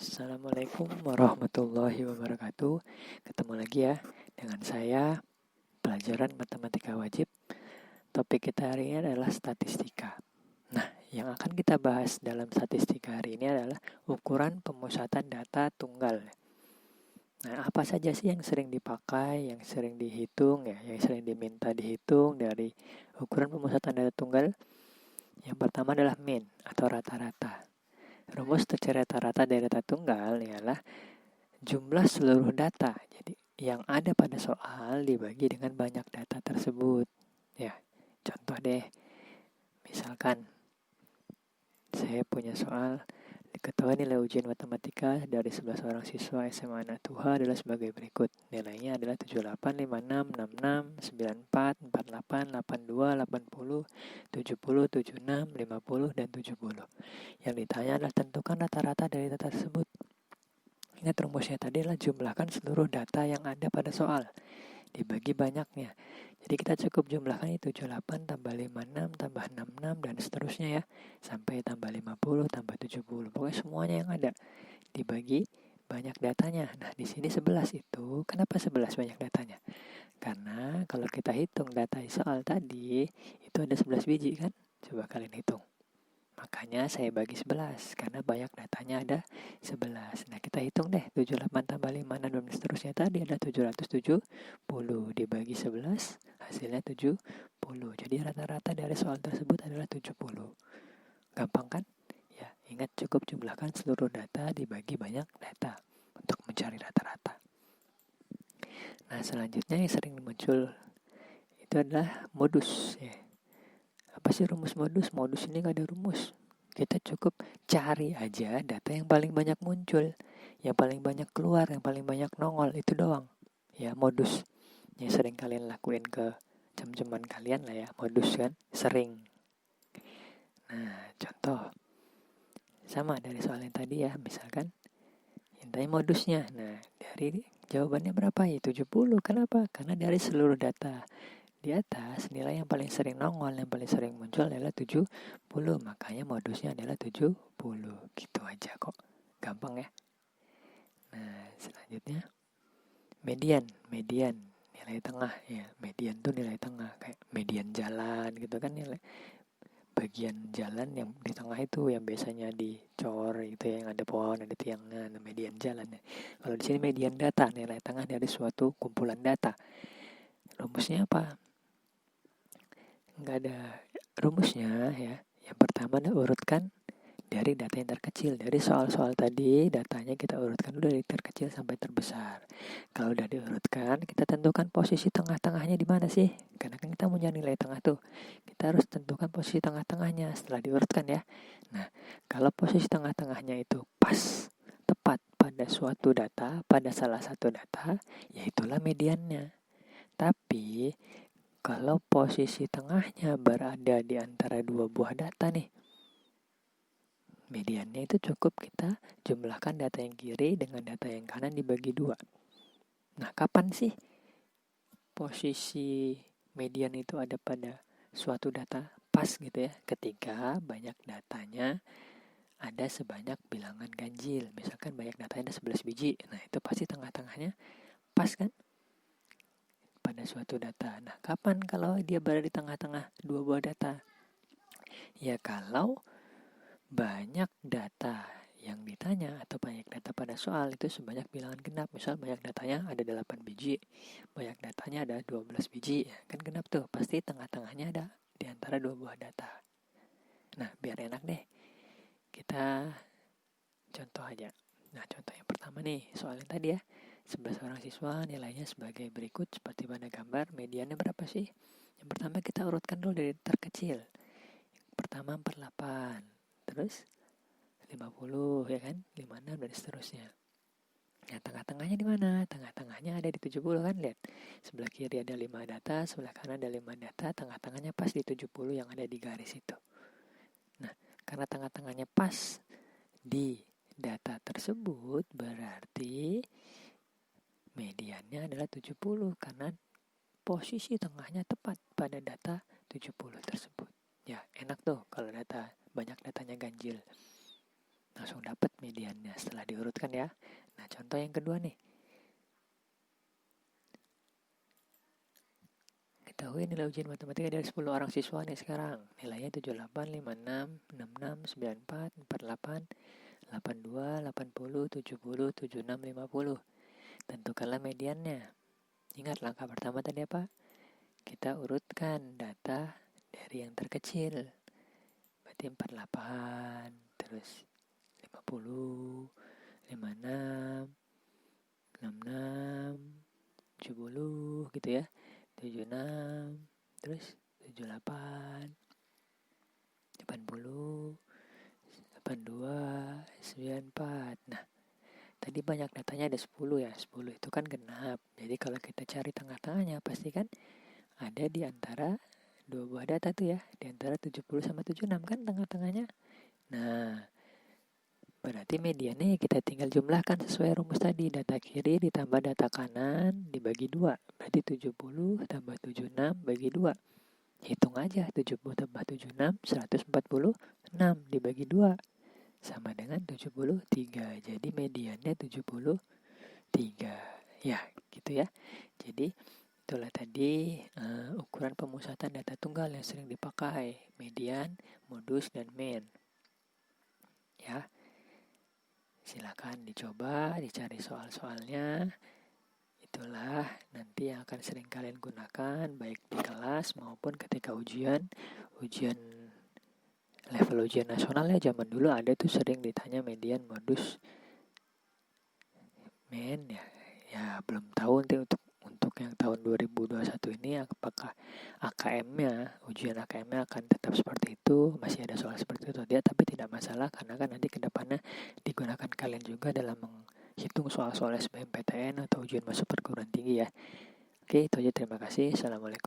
Assalamualaikum warahmatullahi wabarakatuh. Ketemu lagi ya dengan saya, pelajaran matematika wajib. Topik kita hari ini adalah statistika. Nah, yang akan kita bahas dalam statistika hari ini adalah ukuran pemusatan data tunggal. Nah, apa saja sih yang sering dipakai, yang sering dihitung, yang sering diminta dihitung dari ukuran pemusatan data tunggal? Yang pertama adalah mean atau rata-rata. Rumus tercari rata-rata dari data tunggal ialah jumlah seluruh data jadi yang ada pada soal dibagi dengan banyak data tersebut. Ya, contoh deh. Misalkan saya punya soal diketahui nilai ujian matematika dari 11 orang siswa SMA Natuha adalah sebagai berikut. Nilainya adalah 78, 56, 66, 94, 48, 82, 80, 70, 76, 50, dan 70. Yang ditanya adalah tentukan rata-rata dari data tersebut. Ingat rumusnya tadi adalah jumlahkan seluruh data yang ada pada soal dibagi banyaknya. Jadi kita cukup jumlahkan itu 78 tambah 56 tambah 66 dan seterusnya ya. Sampai tambah 50 tambah 70. Pokoknya semuanya yang ada dibagi banyak datanya. Nah, di sini 11 itu kenapa 11 banyak datanya? Karena kalau kita hitung data soal tadi itu ada 11 biji kan? Coba kalian hitung. Makanya saya bagi 11 karena banyak datanya ada 11. Nah, kita hitung deh 78 tambah 5 dan seterusnya tadi ada 770 dibagi 11 hasilnya 70. Jadi rata-rata dari soal tersebut adalah 70. Gampang kan? Ya, ingat cukup jumlahkan seluruh data dibagi banyak data untuk mencari rata-rata. Nah, selanjutnya yang sering muncul itu adalah modus ya. Apa sih rumus modus? Modus ini gak ada rumus. Kita cukup cari aja data yang paling banyak muncul, yang paling banyak keluar, yang paling banyak nongol, itu doang. Ya, modus. Yang sering kalian lakuin ke jam-jaman kalian lah ya, modus kan, sering. Nah, contoh. Sama dari soal yang tadi ya, misalkan yang tadi modusnya. Nah, dari jawabannya berapa ya? 70. Kenapa? Karena dari seluruh data di atas, nilai yang paling sering nongol, yang paling sering muncul adalah 70. Makanya modusnya adalah 70. Gitu aja kok. Gampang ya. Nah, selanjutnya median. Nilai tengah ya. Median tuh nilai tengah. Kayak median jalan gitu kan, nilai bagian jalan yang di tengah itu yang biasanya dicor gitu ya, yang ada pohon, ada tiangnya, nah, median jalan ya. Kalau di sini median data, nilai tengah dari suatu kumpulan data. Rumusnya apa? Nggak ada rumusnya ya. Yang pertama adalah urutkan dari data yang terkecil. Dari soal-soal tadi datanya kita urutkan dulu dari terkecil sampai terbesar. Kalau udah diurutkan, kita tentukan posisi tengah-tengahnya di mana sih? Karena kan kita punya nilai tengah tuh. Kita harus tentukan posisi tengah-tengahnya setelah diurutkan ya. Nah, kalau posisi tengah-tengahnya itu pas, tepat pada suatu data, pada salah satu data, ya itulah mediannya. Tapi kalau posisi tengahnya berada di antara dua buah data nih, mediannya itu cukup kita jumlahkan data yang kiri dengan data yang kanan dibagi 2. Nah, kapan sih posisi median itu ada pada suatu data pas gitu ya? Ketika banyak datanya ada sebanyak bilangan ganjil. Misalkan banyak datanya ada 11 biji. Nah, itu pasti tengah-tengahnya pas kan? Pada suatu data. Nah, kapan kalau dia berada di tengah-tengah dua buah data? Ya kalau banyak data yang ditanya atau banyak data pada soal itu sebanyak bilangan genap. Misal banyak datanya ada 8 biji, banyak datanya ada 12 biji. Kan genap tuh, pasti tengah-tengahnya ada di antara dua buah data. Nah, biar enak deh, kita contoh aja. Nah, contoh yang pertama nih, soal yang tadi ya. 11 orang siswa nilainya sebagai berikut seperti pada gambar. Mediannya berapa sih? Yang pertama kita urutkan dulu dari terkecil. Yang pertama 48, terus 50 ya kan, 56 dan seterusnya. Nah, tengah-tengahnya di mana? Tengah-tengahnya ada di 70 kan, lihat. Sebelah kiri ada 5 data, sebelah kanan ada 5 data, tengah-tengahnya pas di 70 yang ada di garis itu. Nah, karena tengah-tengahnya pas di data tersebut berarti mediannya adalah 70 karena posisi tengahnya tepat pada data 70 tersebut. Ya, enak tuh kalau banyak datanya ganjil. langsung dapat mediannya setelah diurutkan ya. Nah, contoh yang kedua nih. Ketahui nilai ujian matematika dari 10 orang siswa nih sekarang. Nilainya 78, 56, 66, 94, 48, 82, 80, 70, 76, 50. Tentukanlah mediannya. Ingat langkah pertama tadi apa? Kita urutkan data dari yang terkecil. Berarti 48, terus 50, 56, 66, 70 gitu ya. 76, terus 78, 80, 82, 94. Nah, tadi banyak datanya ada 10 ya. 10 itu kan genap. Jadi kalau kita cari tengah-tengahnya pasti kan ada di antara dua buah data tuh ya. Di antara 70 sama 76 kan tengah-tengahnya. Nah, berarti mediannya kita tinggal jumlahkan sesuai rumus tadi. Data kiri ditambah data kanan dibagi 2. Berarti 70 tambah 76 bagi 2. Hitung aja 70 tambah 76, 146 dibagi 2. Sama dengan 73. Jadi mediannya 73. Ya, gitu ya. Jadi itulah tadi ukuran pemusatan data tunggal yang sering dipakai. Median, modus, dan mean. Ya. Silakan dicoba, dicari soal-soalnya. Itulah nanti yang akan sering kalian gunakan baik di kelas maupun ketika ujian level ujian nasional ya. Zaman dulu ada tuh sering ditanya median, modus, mean ya. Ya belum tahu nanti untuk yang tahun 2021 ini apakah ujian AKM-nya akan tetap seperti itu, masih ada soal seperti itu dia, tapi tidak masalah karena kan nanti kedepannya digunakan kalian juga dalam menghitung soal-soal SBMPTN atau ujian masuk perguruan tinggi ya. Oke, itu aja, terima kasih. Assalamualaikum.